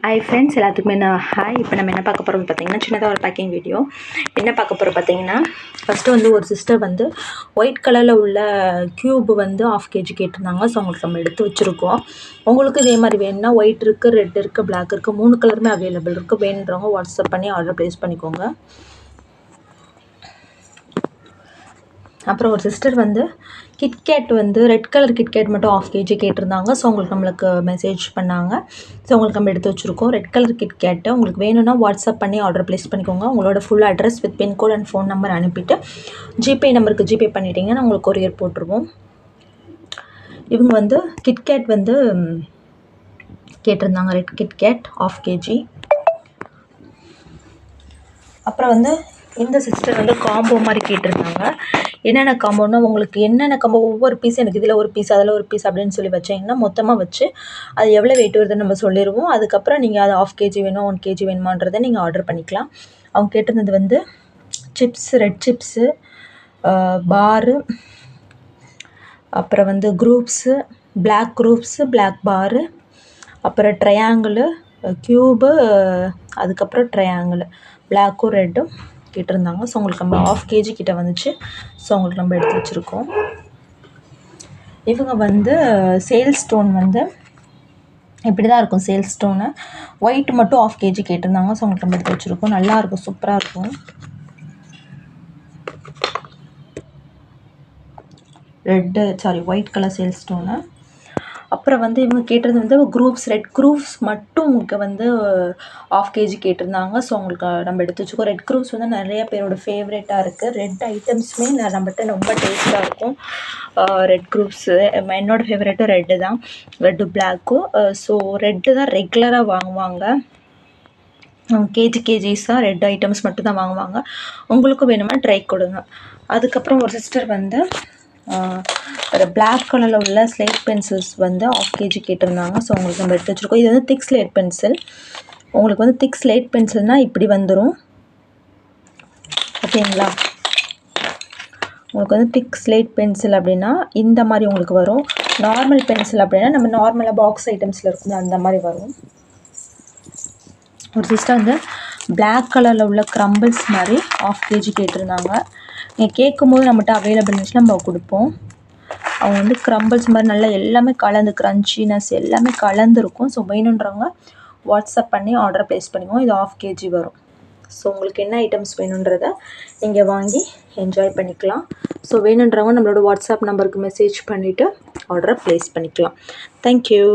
Hi friends, எல்லாத்துக்குமே நான் hi. இப்போ நம்ம என்ன பார்க்க போகிறோம்னு பார்த்தீங்கன்னா, சின்னதாக ஒரு பேக்கிங் வீடியோ. என்ன பார்க்க போகிறோம் பார்த்தீங்கன்னா, ஃபஸ்ட்டு வந்து ஒரு சிஸ்டர் வந்து ஒயிட் கலரில் உள்ள க்யூப் வந்து 1/2 kg கேட்டிருந்தாங்க. ஸோ அவங்களுக்கு நம்ம எடுத்து வச்சுருக்கோம். உங்களுக்கு இதே மாதிரி வேணும்னா ஒயிட் இருக்குது, ரெட் இருக்குது, பிளாக் இருக்குது, 3 கலருமே அவைலபிள் இருக்குது. வேணுன்றவங்க வாட்ஸ்அப் பண்ணி ஆர்டர் ப்ளேஸ் பண்ணிக்கோங்க. அப்புறம் ஒரு சிஸ்டர் வந்து கிட்கேட் வந்து ரெட் கலர் கிட்கேட் மட்டும் 1/2 kg கேட்டிருந்தாங்க. ஸோ நம்மளுக்கு மெசேஜ் பண்ணாங்க. ஸோ உங்களுக்கு நம்ம எடுத்து வச்சுருக்கோம். ரெட் கலர் கிட்கேட்டு உங்களுக்கு வேணும்னா வாட்ஸ்அப் பண்ணி ஆர்டர் ப்ளேஸ் பண்ணிக்கோங்க. உங்களோட full address with pincode and phone number அனுப்பிட்டு ஜிபே நம்பருக்கு ஜிபே பண்ணிட்டீங்கன்னா உங்களுக்கு கொரியர் போட்டுருவோம். இவங்க வந்து கிட்கேட் வந்து கேட்டிருந்தாங்க. Red KitKat 1/2 kg. அப்புறம் வந்து இந்த சிஸ்டர் வந்து காம்போ மாதிரி கேட்டிருந்தாங்க. என்னென்ன காம்போன்னா, உங்களுக்கு என்னென்ன காம்போ ஒவ்வொரு பீஸ் எனக்கு இதில் ஒரு பீஸ் அதில் ஒரு பீஸ் அப்படின்னு சொல்லி வச்சிங்கன்னா மொத்தமாக வச்சு அது எவ்வளோ வெயிட் வருதுன்னு நம்ம சொல்லிடுவோம். அதுக்கப்புறம் நீங்கள் அது 1/2 kg வேணும் 1 kg வேணுமான்றதை நீங்கள் ஆர்டர் பண்ணிக்கலாம். அவங்க கேட்டிருந்தது வந்து சிப்ஸ், ரெட் சிப்ஸு, பாரு, அப்புறம் வந்து குரூப்ஸு, பிளாக் குரூப்ஸு, பிளாக் பாரு, அப்புறம் ட்ரையாங்கிளு, க்யூபு, அதுக்கப்புறம் ட்ரையாங்கிளு, பிளாக்கும் ரெட்டும் கேட்டிருந்தாங்க. ஸோ உங்களுக்கு நம்ம 1/2 kg கிட்ட வந்துச்சு. ஸோ உங்களுக்கு நம்ம எடுத்து வச்சுருக்கோம். இவங்க வந்து சேல் ஸ்டோன் வந்து இப்படி தான் இருக்கும். சேல் ஸ்டோனு ஒயிட் மட்டும் 1/2 kg கேட்டிருந்தாங்க. ஸோ உங்களுக்கு நம்ம எடுத்து வச்சுருக்கோம். நல்லாயிருக்கும், சூப்பராக இருக்கும். White colour sale stone. அப்புறம் வந்து இவங்க கேட்டது வந்து குரூப்ஸ், ரெட் குரூப்ஸ் மட்டும் உங்களுக்கு வந்து 1/2 kg கேட்டிருந்தாங்க. ஸோ உங்களுக்கு நம்ம எடுத்து வச்சுக்கோம். ரெட் குரூப்ஸ் வந்து நிறைய பேரோட ஃபேவரேட்டாக இருக்குது. ரெட் ஐட்டம்ஸுமே நம்மகிட்ட ரொம்ப டேஸ்ட்டாக இருக்கும். ரெட் குரூப்ஸு என்னோடய ஃபேவரேட்டும் ரெட்டு தான், ரெட்டு பிளாக்கும். ஸோ ரெட்டு தான் ரெகுலராக வாங்குவாங்க. கேஜிஸாக ரெட் ஐட்டம்ஸ் மட்டும் தான் வாங்குவாங்க. உங்களுக்கும் வேணுமா ட்ரை கொடுங்க. அதுக்கப்புறம் ஒரு சிஸ்டர் வந்து பிளாக் கலரில் உள்ள ஸ்லேட் பென்சில்ஸ் வந்து 1/2 kg கேட்டிருந்தாங்க. ஸோ உங்களுக்கு நம்ம எடுத்து வச்சுருக்கோம். இது வந்து திக் ஸ்லேட் பென்சில். உங்களுக்கு வந்து திக் ஸ்லேட் பென்சில்னால் இப்படி வந்துடும், ஓகேங்களா? உங்களுக்கு வந்து திக் ஸ்லேட் பென்சில் அப்படின்னா இந்த மாதிரி உங்களுக்கு வரும். நார்மல் பென்சில் அப்படின்னா நம்ம நார்மலாக பாக்ஸ் ஐட்டம்ஸில் இருக்கும் அந்த மாதிரி வரும். ஒரு சிஸ்டர் வந்து பிளாக் கலரில் உள்ள க்ரம்பிள்ஸ் மாதிரி 1/2 kg கேட்டிருந்தாங்க. நீங்கள் கேட்கும்போது நம்மகிட்ட அவைலபிள் இருந்துச்சுன்னா நம்ம கொடுப்போம். அவங்க வந்து க்ரம்பிள்ஸ் மாதிரி நல்லா எல்லாமே கலந்து க்ரன்ச்சினஸ் எல்லாமே கலந்துருக்கும். ஸோ வேணுன்றவங்க வாட்ஸ்அப் பண்ணி ஆர்டர் ப்ளேஸ் பண்ணிக்குவோம். இது 1/2 kg வரும். ஸோ உங்களுக்கு என்ன ஐட்டம்ஸ் வேணுன்றதை நீங்கள் வாங்கி என்ஜாய் பண்ணிக்கலாம். ஸோ வேணுன்றவங்க நம்மளோட வாட்ஸ்அப் நம்பருக்கு மெசேஜ் பண்ணிவிட்டு ஆர்டரை ப்ளேஸ் பண்ணிக்கலாம். தேங்க்யூ.